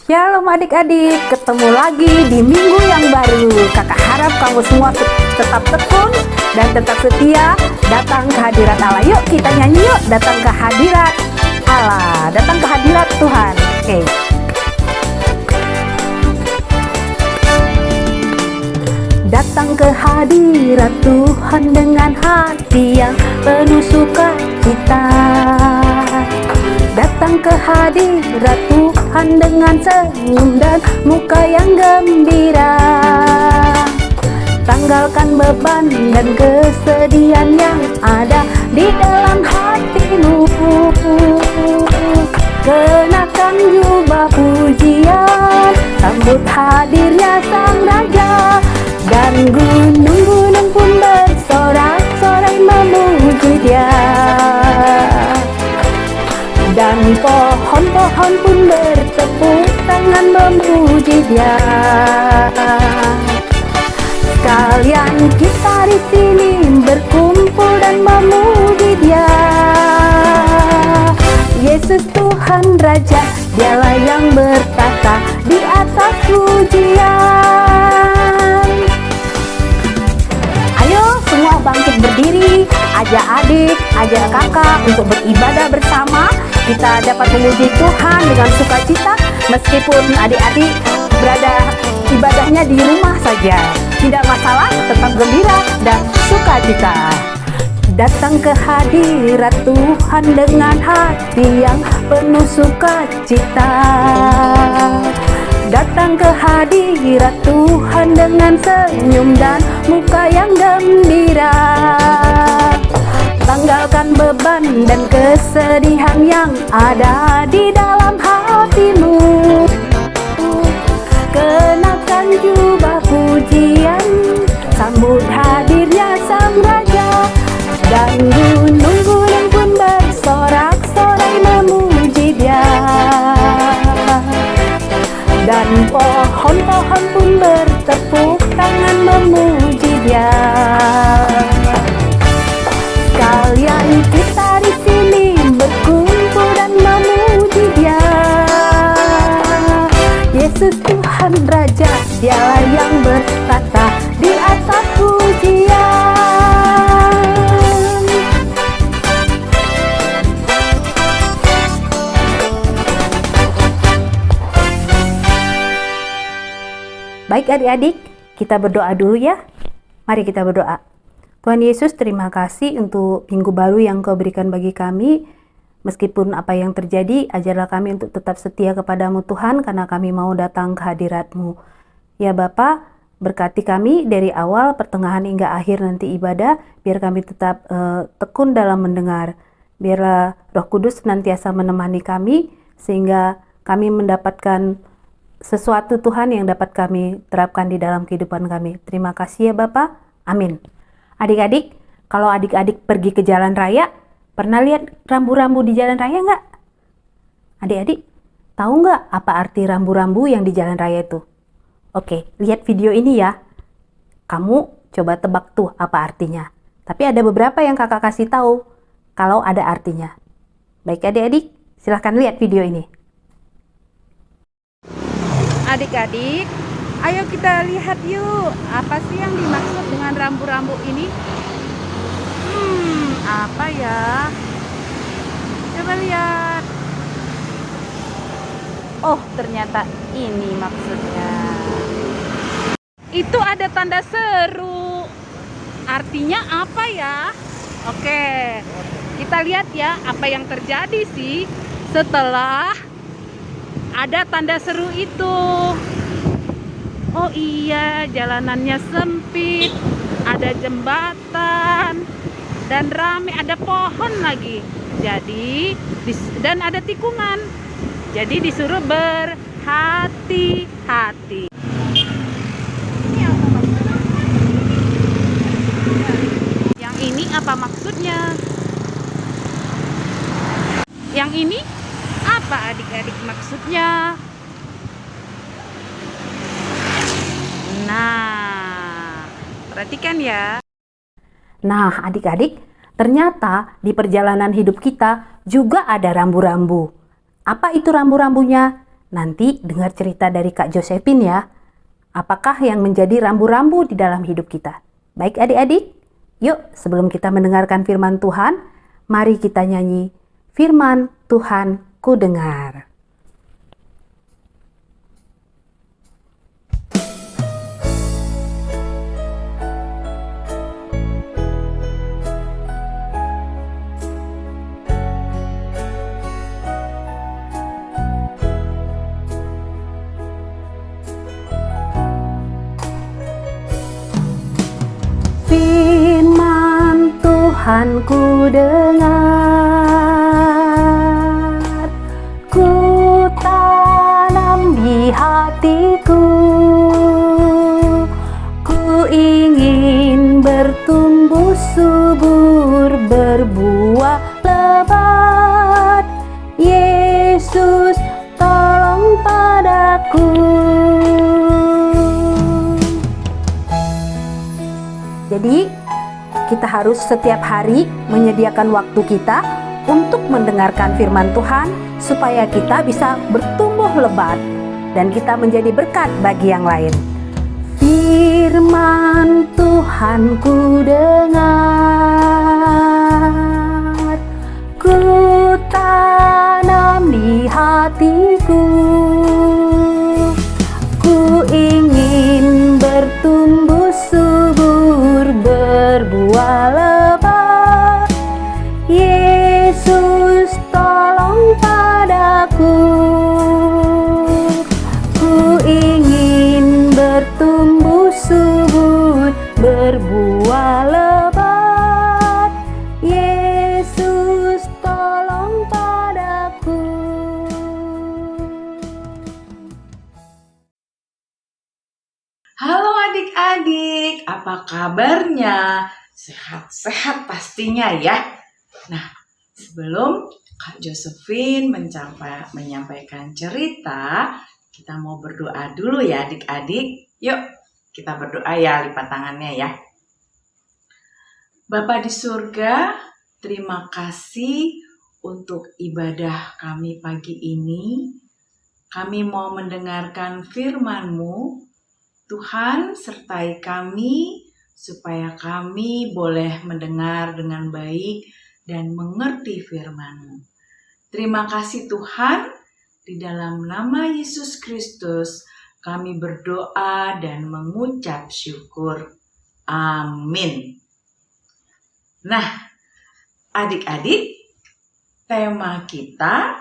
Shalom adik-adik, ketemu lagi di minggu yang baru. Kakak harap kamu semua tetap tekun dan tetap setia datang ke hadirat Allah. Yuk kita nyanyi yuk, datang ke hadirat Allah, datang ke hadirat Tuhan. Oke. Datang ke hadirat Tuhan dengan hati yang penuh sukacita. Datang ke hadirat Tuhan dengan senyum dan muka yang gembira. Tanggalkan beban dan kesedihan yang ada di dalam hatimu. Kenakan jubah pujian, sambut hadirnya Sang Raja. Dan gunung-gunung pun bersorak-sorai memuji Dia. Dan pohon-pohon pun bertepuk tangan memuji Dia. Sekalian kita di sini berkumpul dan memuji Dia. Yesus Tuhan Raja, Dialah yang bertata di atas pujian. Ayo semua bangkit berdiri, ajak adik, ajak kakak untuk beribadah bersama. Kita dapat memuji Tuhan dengan sukacita meskipun adik-adik berada ibadahnya di rumah saja. Tidak masalah, tetap gembira dan sukacita. Datang ke hadirat Tuhan dengan hati yang penuh sukacita. Datang ke hadirat Tuhan dengan senyum dan muka yang gembira. Tanggalkan beban dan kesedihan yang ada di dalam hatimu. Kenakan jubah pujian, sambut hadirnya Sang Raja. Dan gunung-gunung pun bersorak-sorai memuji Dia. Dan pohon-pohon pun bertepuk tangan memuji Dia. Sekalian kita di sini berkumpul dan memuji Dia. Yesus Tuhan Raja, Dialah yang bertata di atas pujian. Baik adik-adik, kita berdoa dulu ya. Mari kita berdoa. Tuhan Yesus, terima kasih untuk minggu baru yang Kau berikan bagi kami. Meskipun apa yang terjadi, ajarlah kami untuk tetap setia kepadamu Tuhan, karena kami mau datang ke hadirat-Mu. Ya Bapa, berkati kami dari awal, pertengahan hingga akhir nanti ibadah, biar kami tetap tekun dalam mendengar. Biarlah Roh Kudus senantiasa menemani kami, sehingga kami mendapatkan sesuatu Tuhan yang dapat kami terapkan di dalam kehidupan kami. Terima kasih ya Bapa. Amin. Adik-adik, kalau adik-adik pergi ke jalan raya, pernah lihat rambu-rambu di jalan raya nggak? Adik-adik, tahu nggak apa arti rambu-rambu yang di jalan raya itu? Oke, lihat video ini ya. Kamu coba tebak tuh apa artinya. Tapi ada beberapa yang kakak kasih tahu kalau ada artinya. Baik adik-adik, silahkan lihat video ini. Adik-adik, ayo kita lihat yuk, apa sih yang dimaksud dengan rambu-rambu ini? Apa ya? Coba lihat. Oh, ternyata ini maksudnya. Itu ada tanda seru. Artinya apa ya? Oke, kita lihat ya apa yang terjadi sih setelah ada tanda seru itu. Oh iya, jalanannya sempit, ada jembatan, dan rame, ada pohon lagi. Jadi, dan ada tikungan. Jadi disuruh berhati-hati. Yang ini apa maksudnya? Yang ini apa adik-adik maksudnya? Nah, perhatikan ya. Nah, adik-adik, ternyata di perjalanan hidup kita juga ada rambu-rambu. Apa itu rambu-rambunya? Nanti dengar cerita dari Kak Josephine ya. Apakah yang menjadi rambu-rambu di dalam hidup kita? Baik adik-adik, yuk sebelum kita mendengarkan firman Tuhan, mari kita nyanyi Firman Tuhan ku dengar. Firman Tuhan ku dengar, ku tanam di hatiku, ku ingin bertumbuh subur, berbuah lebat. Yesus tolong padaku. Jadi, kita harus setiap hari menyediakan waktu kita untuk mendengarkan firman Tuhan supaya kita bisa bertumbuh lebat dan kita menjadi berkat bagi yang lain. Firman Tuhan ku dengar, ku tanam di hatiku, ku ingin bertumbuh subur, berbuah lebat. Yesus tolong padaku, ku ingin bertumbuh subur, berbuah lebat. Yesus tolong padaku. Halo adik-adik, apa kabarnya? Sehat-sehat pastinya ya. Nah, sebelum Kak Josephine menyampaikan cerita, kita mau berdoa dulu ya adik-adik. Yuk, kita berdoa ya, lipat tangannya ya. Bapa di surga, terima kasih untuk ibadah kami pagi ini. Kami mau mendengarkan firman-Mu. Tuhan, sertai kami supaya kami boleh mendengar dengan baik dan mengerti firman-Mu. Terima kasih Tuhan, di dalam nama Yesus Kristus kami berdoa dan mengucap syukur. Amin. Nah, adik-adik, tema kita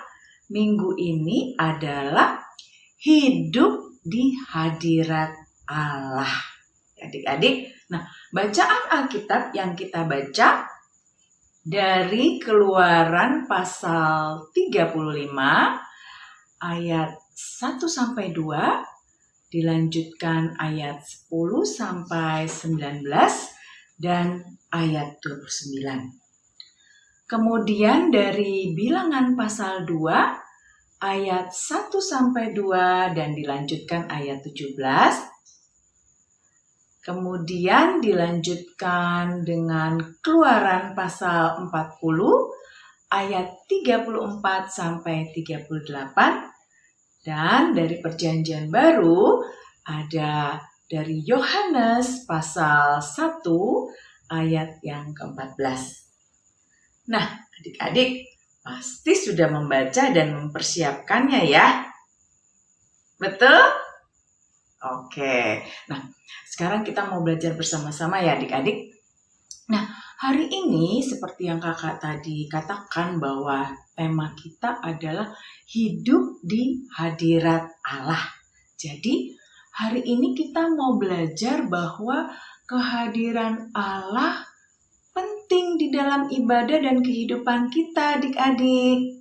minggu ini adalah hidup di hadirat Allah. Adik-adik, nah bacaan Alkitab yang kita baca dari Keluaran pasal 35 ayat 1 sampai 2, dilanjutkan ayat 10 sampai 19 dan ayat 29. Kemudian dari Bilangan pasal 2 ayat 1 sampai 2 dan dilanjutkan ayat 17. Kemudian dilanjutkan dengan Keluaran pasal 40 ayat 34 sampai 38. Dan dari Perjanjian Baru ada dari Yohanes pasal 1 ayat yang ke-14. Nah, adik-adik pasti sudah membaca dan mempersiapkannya ya. Betul? Oke. Nah, sekarang kita mau belajar bersama-sama ya adik-adik. Nah, hari ini seperti yang kakak tadi katakan bahwa tema kita adalah hidup di hadirat Allah. Jadi, hari ini kita mau belajar bahwa kehadiran Allah penting di dalam ibadah dan kehidupan kita adik-adik.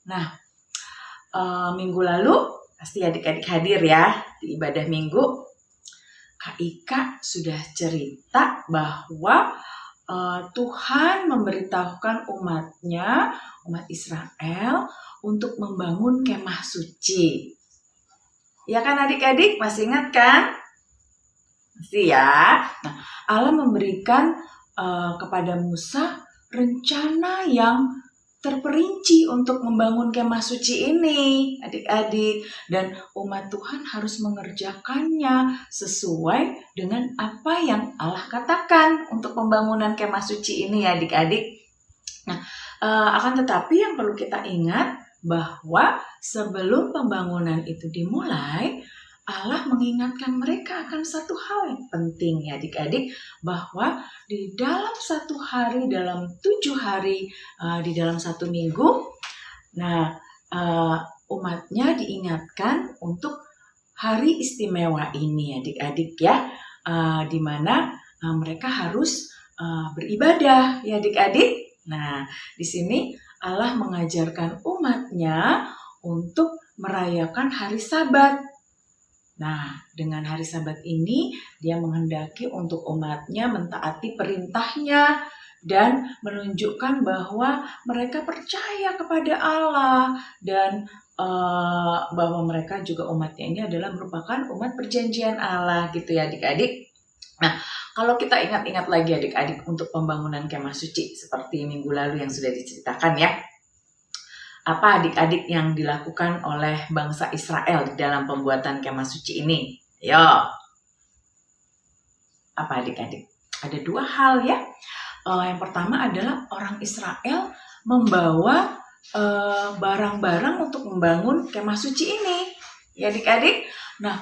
Nah, minggu lalu pasti adik-adik hadir ya di ibadah minggu. Kak Ika sudah cerita bahwa Tuhan memberitahukan umatnya, umat Israel, untuk membangun kemah suci. Ya kan adik-adik, masih ingat kan? Masih ya. Nah, Allah memberikan kepada Musa rencana yang terperinci untuk membangun kemah suci ini, adik-adik. Dan umat Tuhan harus mengerjakannya sesuai dengan apa yang Allah katakan untuk pembangunan kemah suci ini, adik-adik. Nah, akan tetapi yang perlu kita ingat bahwa sebelum pembangunan itu dimulai, Allah mengingatkan mereka akan satu hal yang penting, ya adik-adik, bahwa di dalam satu hari, dalam 7 hari, di dalam satu minggu, nah umatnya diingatkan untuk hari istimewa ini, adik-adik ya, di mana mereka harus beribadah, ya adik-adik. Nah, di sini Allah mengajarkan umatnya untuk merayakan hari Sabat. Nah, dengan hari Sabat ini, dia menghendaki untuk umatnya mentaati perintahnya dan menunjukkan bahwa mereka percaya kepada Allah dan bahwa mereka juga umatnya ini adalah merupakan umat perjanjian Allah gitu ya adik-adik. Nah, kalau kita ingat-ingat lagi adik-adik untuk pembangunan kemah suci seperti minggu lalu yang sudah diceritakan ya. Apa adik-adik yang dilakukan oleh bangsa Israel di dalam pembuatan kemah suci ini? Yo, apa adik-adik? Ada 2 hal ya. Yang pertama adalah orang Israel membawa barang-barang untuk membangun kemah suci ini. Ya adik-adik. Nah,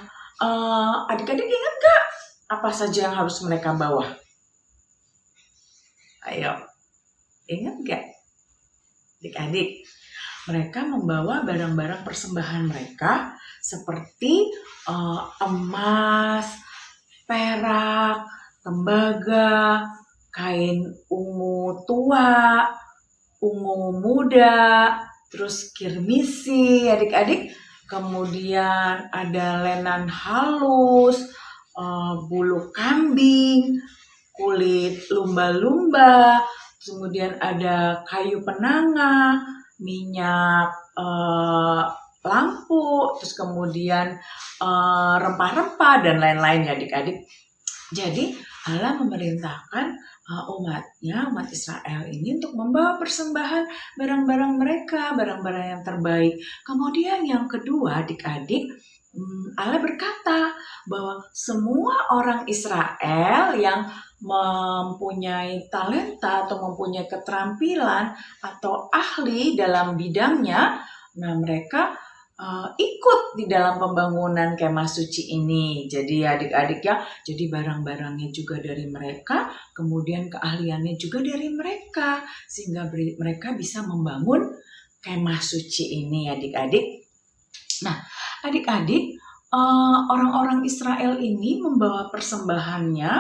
adik-adik ingat gak apa saja yang harus mereka bawa? Ayo, ingat gak adik-adik? Mereka membawa barang-barang persembahan mereka seperti emas, perak, tembaga, kain ungu tua, ungu muda, terus kirmisi adik-adik. Kemudian ada lenan halus, bulu kambing, kulit lumba-lumba, kemudian ada kayu penanga, minyak lampu, terus kemudian rempah-rempah dan lain-lain ya adik-adik. Jadi Allah memerintahkan umatnya, umat Israel ini untuk membawa persembahan barang-barang mereka, barang-barang yang terbaik. Kemudian yang kedua adik-adik, Allah berkata bahwa semua orang Israel yang mempunyai talenta atau mempunyai keterampilan atau ahli dalam bidangnya, nah mereka ikut di dalam pembangunan kemah suci ini. Jadi adik-adik ya, jadi barang-barangnya juga dari mereka, kemudian keahliannya juga dari mereka, sehingga mereka bisa membangun kemah suci ini adik-adik. Nah, adik-adik, orang-orang Israel ini membawa persembahannya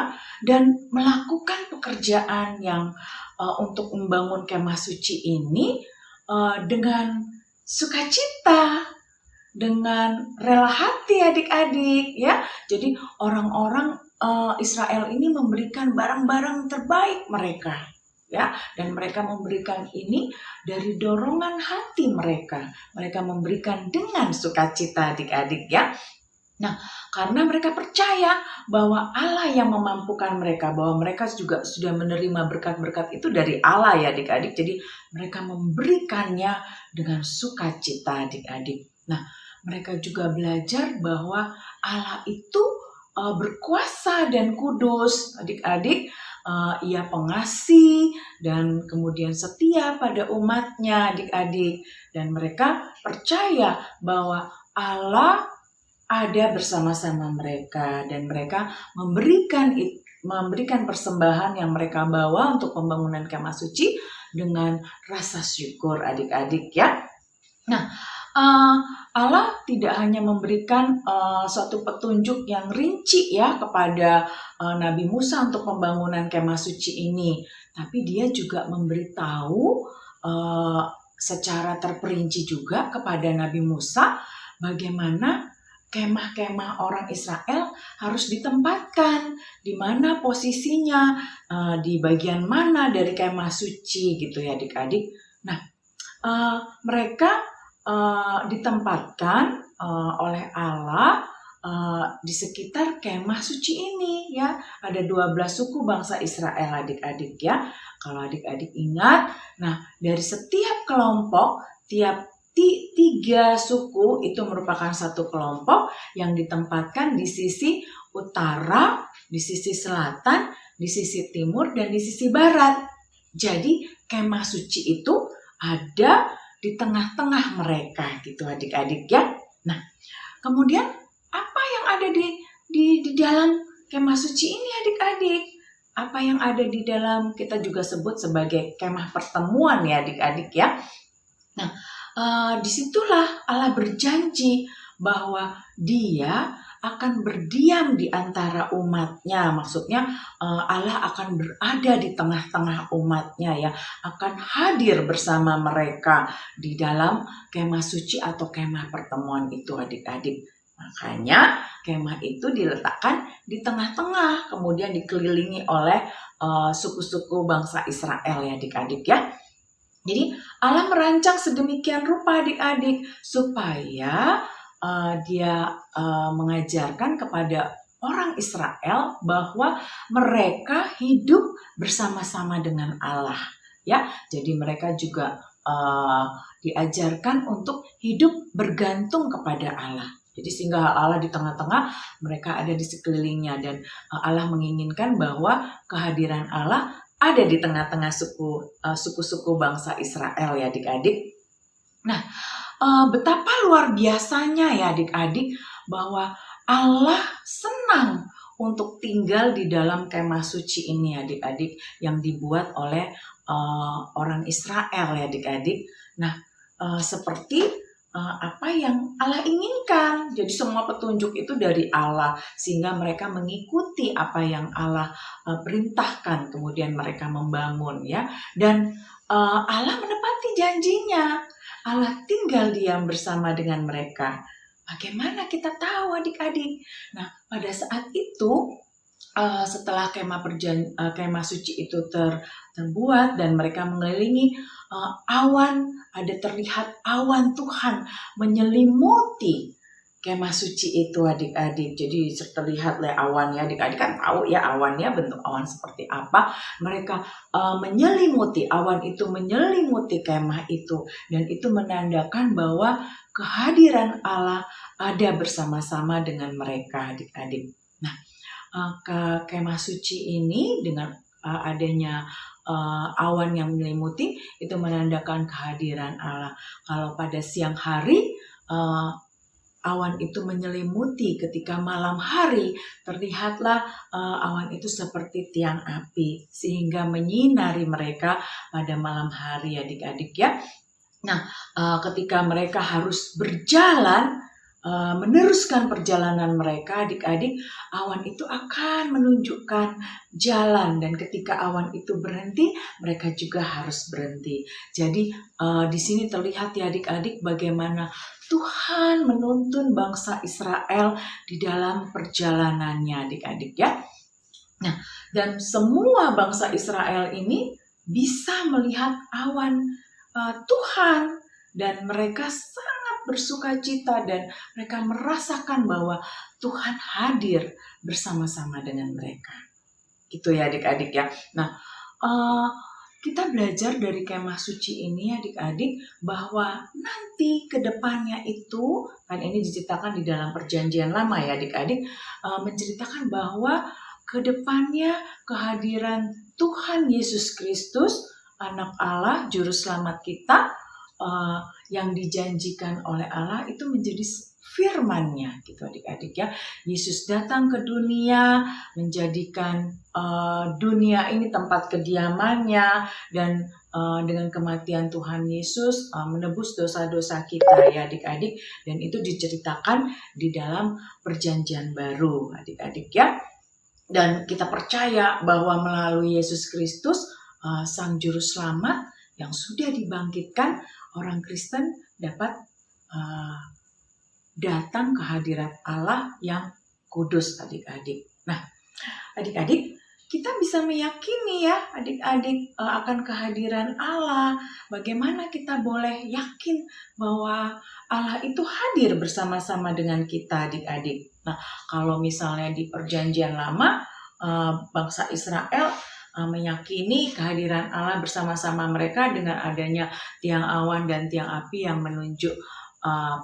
dan melakukan pekerjaan yang untuk membangun kemah suci ini dengan sukacita, dengan rela hati adik-adik ya. Jadi orang-orang Israel ini memberikan barang-barang terbaik mereka ya, dan mereka memberikan ini dari dorongan hati mereka. Mereka memberikan dengan sukacita adik-adik ya. Nah, karena mereka percaya bahwa Allah yang memampukan mereka, bahwa mereka juga sudah menerima berkat-berkat itu dari Allah ya adik-adik. Jadi mereka memberikannya dengan sukacita adik-adik. Nah, mereka juga belajar bahwa Allah itu berkuasa dan kudus adik-adik. Ia pengasih dan kemudian setia pada umatnya adik-adik. Dan mereka percaya bahwa Allah ada bersama-sama mereka dan mereka memberikan persembahan yang mereka bawa untuk pembangunan kemah suci dengan rasa syukur adik-adik ya. Nah, Allah tidak hanya memberikan suatu petunjuk yang rinci ya kepada Nabi Musa untuk pembangunan kemah suci ini, tapi dia juga memberitahu secara terperinci juga kepada Nabi Musa bagaimana kemah-kemah orang Israel harus ditempatkan, di mana posisinya, di bagian mana dari kemah suci gitu ya adik-adik. Nah, mereka ditempatkan oleh Allah di sekitar kemah suci ini ya. Ada 12 suku bangsa Israel adik-adik ya. Kalau adik-adik ingat, nah dari setiap kelompok, tiga suku itu merupakan satu kelompok yang ditempatkan di sisi utara, di sisi selatan, di sisi timur, dan di sisi barat. Jadi kemah suci itu ada di tengah-tengah mereka gitu adik-adik ya. Nah, kemudian apa yang ada di dalam kemah suci ini adik-adik? Apa yang ada di dalam, kita juga sebut sebagai kemah pertemuan ya adik-adik ya. Nah, disitulah Allah berjanji bahwa Dia akan berdiam di antara umatnya. Maksudnya Allah akan berada di tengah-tengah umatnya ya, akan hadir bersama mereka di dalam kemah suci atau kemah pertemuan itu adik-adik. Makanya kemah itu diletakkan di tengah-tengah, kemudian dikelilingi oleh suku-suku bangsa Israel ya adik-adik ya. Jadi Allah merancang sedemikian rupa adik-adik supaya Dia mengajarkan kepada orang Israel bahwa mereka hidup bersama-sama dengan Allah ya. Jadi mereka juga diajarkan untuk hidup bergantung kepada Allah. Jadi sehingga Allah di tengah-tengah, mereka ada di sekelilingnya, dan Allah menginginkan bahwa kehadiran Allah ada di tengah-tengah suku-suku bangsa Israel ya adik-adik. Nah, betapa luar biasanya ya adik-adik bahwa Allah senang untuk tinggal di dalam kemah suci ini adik-adik yang dibuat oleh orang Israel ya adik-adik. Nah, seperti apa yang Allah inginkan. Jadi semua petunjuk itu dari Allah, sehingga mereka mengikuti apa yang Allah perintahkan, kemudian mereka membangun ya. Dan Allah menepati janjinya. Allah tinggal diam bersama dengan mereka. Bagaimana kita tahu adik-adik? Nah, pada saat itu setelah kemah suci itu terbuat dan mereka mengelilingi awan, ada terlihat awan Tuhan menyelimuti kemah suci itu adik-adik. Jadi terlihat oleh awannya, adik-adik kan tahu ya awannya, bentuk awan seperti apa. Mereka menyelimuti, awan itu menyelimuti kemah itu, dan itu menandakan bahwa kehadiran Allah ada bersama-sama dengan mereka adik-adik. Nah, ke kemah suci ini dengan adanya awan yang menyelimuti itu menandakan kehadiran Allah. Kalau pada siang hari awan itu menyelimuti, ketika malam hari terlihatlah awan itu seperti tiang api sehingga menyinari mereka pada malam hari adik-adik ya. Nah, ketika mereka harus berjalan meneruskan perjalanan mereka adik-adik, awan itu akan menunjukkan jalan, dan ketika awan itu berhenti, mereka juga harus berhenti. Jadi di sini terlihat ya adik-adik bagaimana Tuhan menuntun bangsa Israel di dalam perjalanannya adik-adik ya. Nah, dan semua bangsa Israel ini bisa melihat awan Tuhan, dan mereka sangat bersukacita dan mereka merasakan bahwa Tuhan hadir bersama-sama dengan mereka. Itu ya adik-adik ya. Nah, kita belajar dari kemah suci ini adik-adik bahwa nanti ke depannya itu, kan ini diceritakan di dalam perjanjian lama ya adik-adik, menceritakan bahwa ke depannya kehadiran Tuhan Yesus Kristus, anak Allah, juru selamat kita, yang dijanjikan oleh Allah itu menjadi firman-Nya gitu adik-adik ya. Yesus datang ke dunia, menjadikan dunia ini tempat kediamannya, dan dengan kematian Tuhan Yesus menebus dosa-dosa kita ya adik-adik, dan itu diceritakan di dalam perjanjian baru adik-adik ya. Dan kita percaya bahwa melalui Yesus Kristus, Sang Juru Selamat yang sudah dibangkitkan, orang Kristen dapat datang ke hadirat Allah yang kudus adik-adik. Nah, adik-adik, kita bisa meyakini ya adik-adik akan kehadiran Allah. Bagaimana kita boleh yakin bahwa Allah itu hadir bersama-sama dengan kita adik-adik. Nah, kalau misalnya di perjanjian lama, bangsa Israel meyakini kehadiran Allah bersama-sama mereka dengan adanya tiang awan dan tiang api yang menunjuk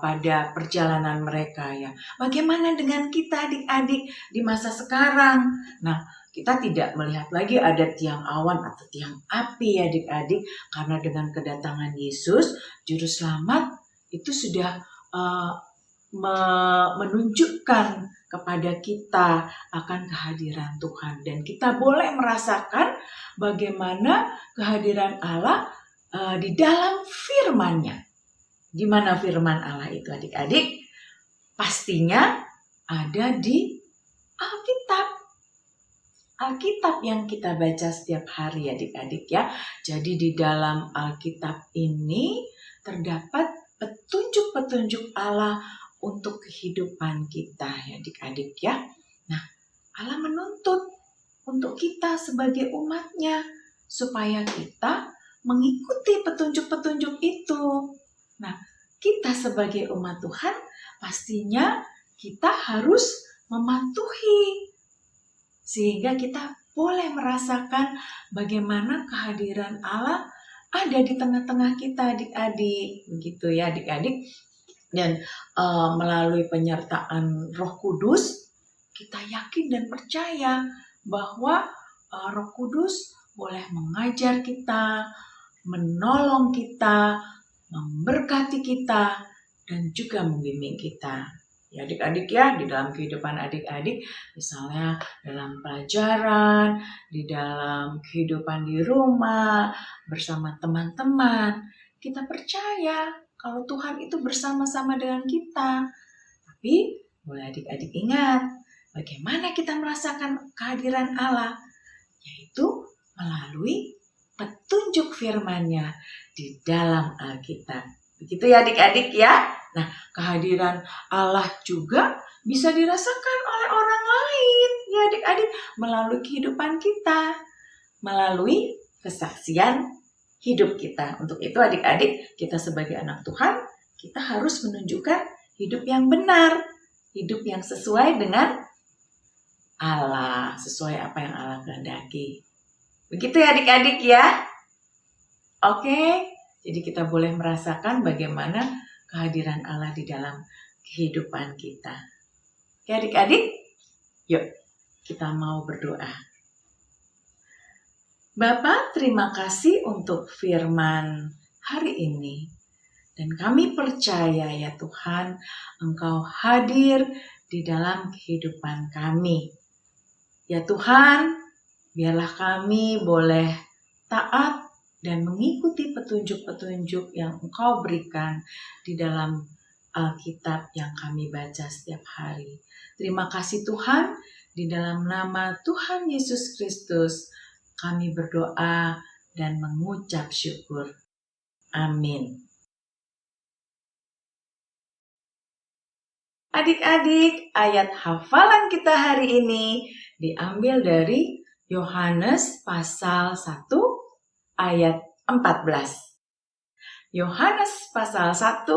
pada perjalanan mereka ya. Bagaimana dengan kita adik-adik di masa sekarang? Nah, kita tidak melihat lagi ada tiang awan atau tiang api ya adik-adik, karena dengan kedatangan Yesus, Juru Selamat itu sudah menunjukkan kepada kita akan kehadiran Tuhan. Dan kita boleh merasakan bagaimana kehadiran Allah di dalam firman-Nya. Di mana firman Allah itu adik-adik? Pastinya ada di Alkitab. Alkitab yang kita baca setiap hari adik-adik ya. Jadi di dalam Alkitab ini terdapat petunjuk-petunjuk Allah untuk kehidupan kita ya adik-adik ya. Nah, Allah menuntut untuk kita sebagai umatnya supaya kita mengikuti petunjuk-petunjuk itu. Nah, kita sebagai umat Tuhan pastinya kita harus mematuhi sehingga kita boleh merasakan bagaimana kehadiran Allah ada di tengah-tengah kita adik-adik. Begitu ya adik-adik. Dan melalui penyertaan Roh Kudus, kita yakin dan percaya bahwa Roh Kudus boleh mengajar kita, menolong kita, memberkati kita, dan juga membimbing kita. Ya adik-adik ya, di dalam kehidupan adik-adik, misalnya dalam pelajaran, di dalam kehidupan di rumah, bersama teman-teman, kita percaya kalau Tuhan itu bersama-sama dengan kita. Tapi boleh adik-adik ingat, bagaimana kita merasakan kehadiran Allah? Yaitu melalui petunjuk firman-Nya di dalam Alkitab. Begitu ya adik-adik ya. Nah, kehadiran Allah juga bisa dirasakan oleh orang lain ya adik-adik melalui kehidupan kita, melalui kesaksian hidup kita. Untuk itu adik-adik, kita sebagai anak Tuhan, kita harus menunjukkan hidup yang benar, hidup yang sesuai dengan Allah, sesuai apa yang Allah kehendaki. Begitu ya adik-adik ya. Oke, jadi kita boleh merasakan bagaimana kehadiran Allah di dalam kehidupan kita. Oke adik-adik, yuk kita mau berdoa. Bapa, terima kasih untuk firman hari ini. Dan kami percaya ya Tuhan, Engkau hadir di dalam kehidupan kami. Ya Tuhan, biarlah kami boleh taat dan mengikuti petunjuk-petunjuk yang Engkau berikan di dalam Alkitab yang kami baca setiap hari. Terima kasih Tuhan, di dalam nama Tuhan Yesus Kristus, kami berdoa dan mengucap syukur. Amin. Adik-adik, ayat hafalan kita hari ini diambil dari Yohanes pasal 1 ayat 14. Yohanes pasal 1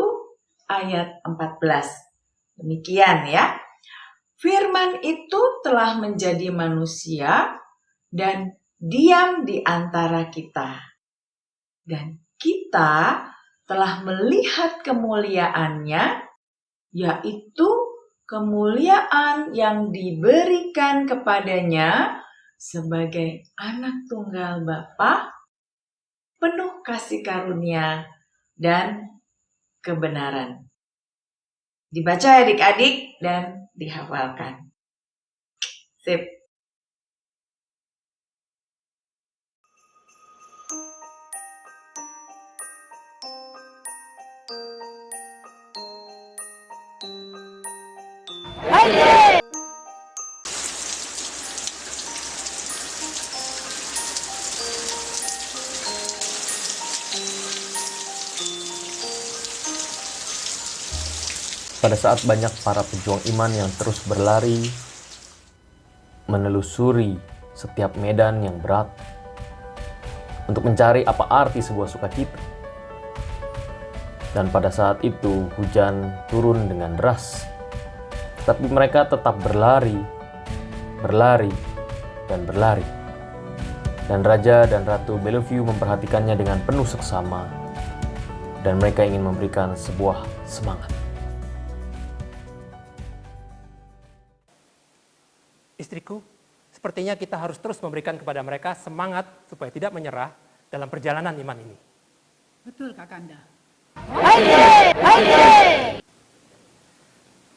ayat 14. Demikian ya. Firman itu telah menjadi manusia dan diam di antara kita. Dan kita telah melihat kemuliaannya, yaitu kemuliaan yang diberikan kepadanya sebagai anak tunggal Bapa, penuh kasih karunia dan kebenaran. Dibaca adik-adik dan dihafalkan. Sip. Pada saat banyak para pejuang iman yang terus berlari, menelusuri setiap medan yang berat, untuk mencari apa arti sebuah sukacita. Dan pada saat itu hujan turun dengan deras, tetapi mereka tetap berlari, dan berlari. Dan Raja dan Ratu Bellevue memperhatikannya dengan penuh seksama, dan mereka ingin memberikan sebuah semangat. Istriku, sepertinya kita harus terus memberikan kepada mereka semangat supaya tidak menyerah dalam perjalanan iman ini. Betul, Kakanda.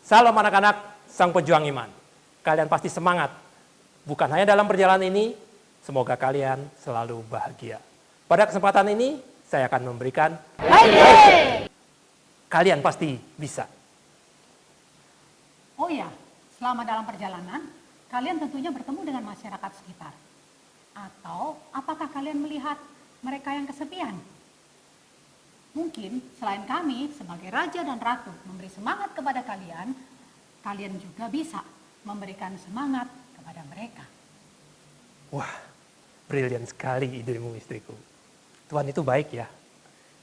Salam anak-anak sang pejuang iman. Kalian pasti semangat. Bukan hanya dalam perjalanan ini, semoga kalian selalu bahagia. Pada kesempatan ini, saya akan memberikan kalian pasti bisa. Oh ya, selama dalam perjalanan, kalian tentunya bertemu dengan masyarakat sekitar. Atau apakah kalian melihat mereka yang kesepian? Mungkin selain kami sebagai raja dan ratu memberi semangat kepada kalian, kalian juga bisa memberikan semangat kepada mereka. Wah, brilian sekali idemu, istriku. Tuhan itu baik ya.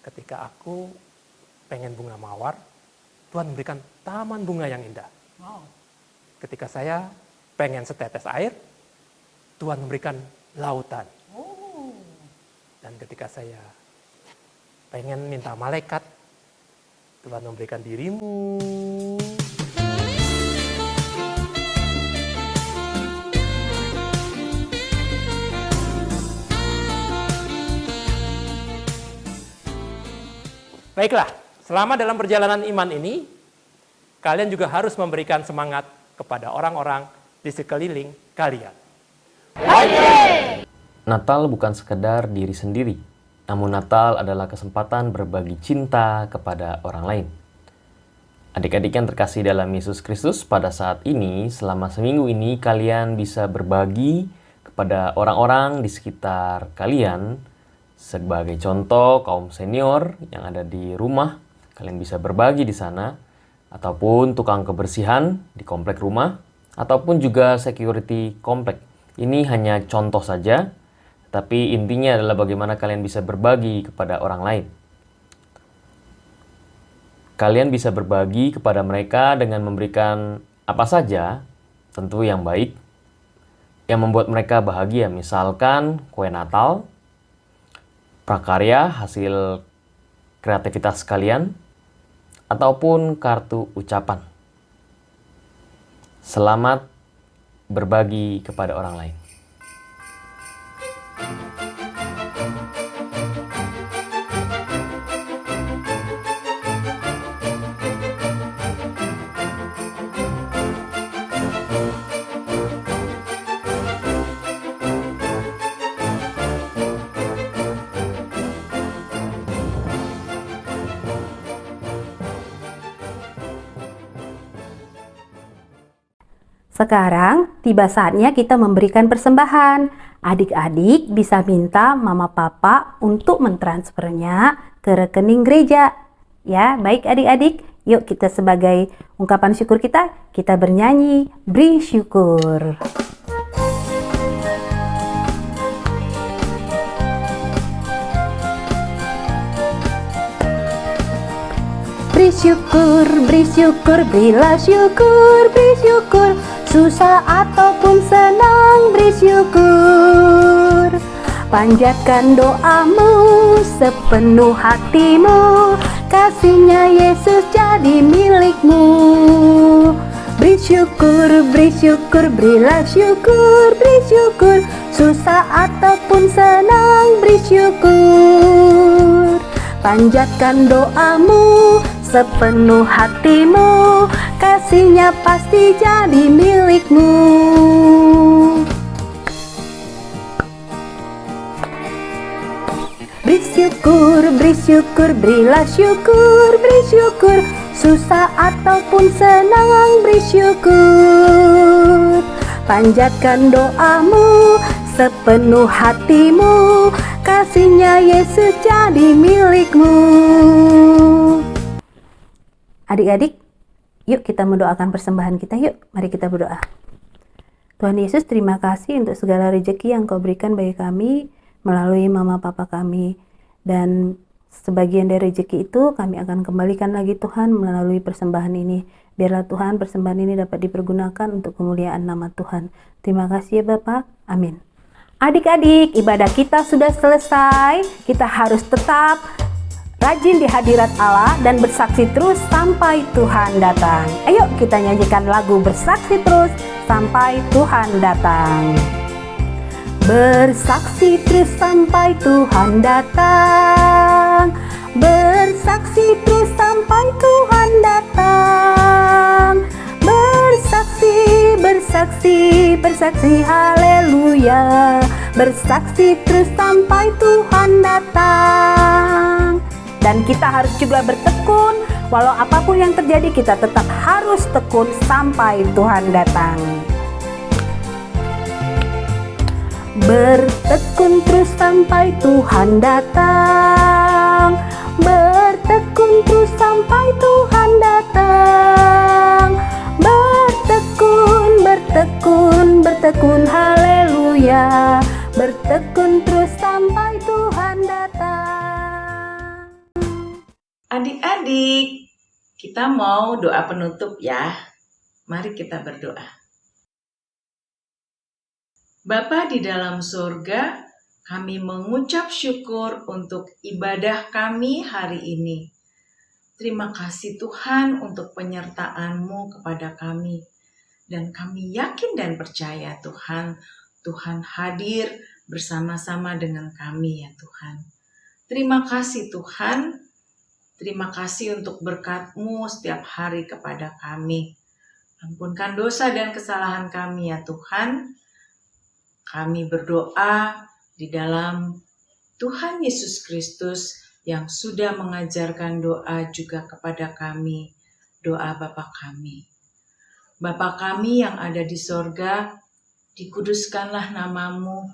Ketika aku pengen bunga mawar, Tuhan memberikan taman bunga yang indah. Wow. Ketika saya pengen setetes air, Tuhan memberikan lautan. Oh. Dan ketika saya pengen minta malaikat, Tuhan memberikan dirimu. Baiklah, selama dalam perjalanan iman ini, kalian juga harus memberikan semangat kepada orang-orang di sekeliling kalian. Natal bukan sekedar diri sendiri, namun Natal adalah kesempatan berbagi cinta kepada orang lain. Adik-adik yang terkasih dalam Yesus Kristus, pada saat ini, selama seminggu ini, kalian bisa berbagi kepada orang-orang di sekitar kalian. Sebagai contoh, kaum senior yang ada di rumah, kalian bisa berbagi di sana, ataupun tukang kebersihan di komplek rumah, ataupun juga security komplek. Ini hanya contoh saja, tapi intinya adalah bagaimana kalian bisa berbagi kepada orang lain. Kalian bisa berbagi kepada mereka dengan memberikan apa saja, tentu yang baik, yang membuat mereka bahagia. Misalkan kue Natal, prakarya hasil kreativitas kalian, ataupun kartu ucapan. Selamat berbagi kepada orang lain. Sekarang tiba saatnya kita memberikan persembahan. Adik-adik bisa minta mama papa untuk mentransfernya ke rekening gereja. Ya, baik adik-adik. Yuk kita sebagai ungkapan syukur kita bernyanyi beri syukur. Beri syukur, beri syukur, berilah syukur, beri syukur. Susah ataupun senang, beri syukur. Panjatkan doamu sepenuh hatimu, kasihnya Yesus jadi milikmu. Beri syukur, berilah syukur, beri syukur. Susah ataupun senang, beri syukur. Panjatkan doamu sepenuh hatimu, kasihnya pasti jadi milikmu. Beri syukur, berilah syukur, beri syukur. Susah ataupun senang, beri syukur. Panjatkan doamu sepenuh hatimu, kasihnya Yesus jadi milikmu. Adik-adik, yuk kita mendoakan persembahan kita yuk. Mari kita berdoa. Tuhan Yesus, terima kasih untuk segala rezeki yang Kau berikan bagi kami melalui mama papa kami. Dan sebagian dari rezeki itu kami akan kembalikan lagi Tuhan melalui persembahan ini. Biarlah Tuhan persembahan ini dapat dipergunakan untuk kemuliaan nama Tuhan. Terima kasih ya Bapak. Amin. Adik-adik, ibadah kita sudah selesai. Kita harus tetap rajin di hadirat Allah dan bersaksi terus sampai Tuhan datang. Ayo kita nyanyikan lagu bersaksi terus sampai Tuhan datang. Bersaksi terus sampai Tuhan datang. Bersaksi terus sampai Tuhan datang. Bersaksi, bersaksi, bersaksi, haleluya. Bersaksi terus sampai Tuhan datang. Dan kita harus juga bertekun, walau apapun yang terjadi kita tetap harus tekun sampai Tuhan datang. Bertekun terus sampai Tuhan datang. Bertekun terus sampai Tuhan datang. Bertekun, bertekun, bertekun, haleluya. Bertekun terus sampai Tuhan datang. Adik-adik, kita mau doa penutup ya. Mari kita berdoa. Bapa di dalam surga, kami mengucap syukur untuk ibadah kami hari ini. Terima kasih Tuhan untuk penyertaan-Mu kepada kami. Dan kami yakin dan percaya Tuhan, Tuhan hadir bersama-sama dengan kami ya Tuhan. Terima kasih Tuhan, terima kasih untuk berkat-Mu setiap hari kepada kami. Ampunkan dosa dan kesalahan kami ya Tuhan. Kami berdoa di dalam Tuhan Yesus Kristus yang sudah mengajarkan doa juga kepada kami, doa Bapa kami. Bapa kami yang ada di sorga, dikuduskanlah nama-Mu,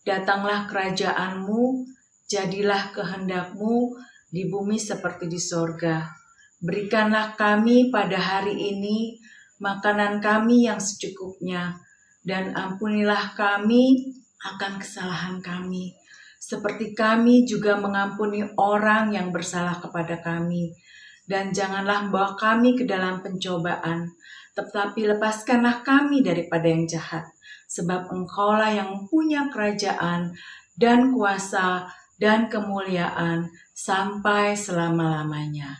datanglah kerajaan-Mu, jadilah kehendak-Mu di bumi seperti di sorga. Berikanlah kami pada hari ini makanan kami yang secukupnya, dan ampunilah kami akan kesalahan kami, seperti kami juga mengampuni orang yang bersalah kepada kami. Dan janganlah bawa kami ke dalam pencobaan, tetapi lepaskanlah kami daripada yang jahat. Sebab Engkaulah yang punya kerajaan dan kuasa dan kemuliaan sampai selama-lamanya.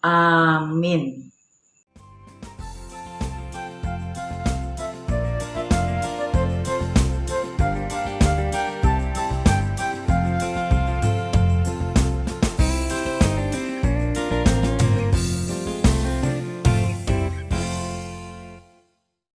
Amin.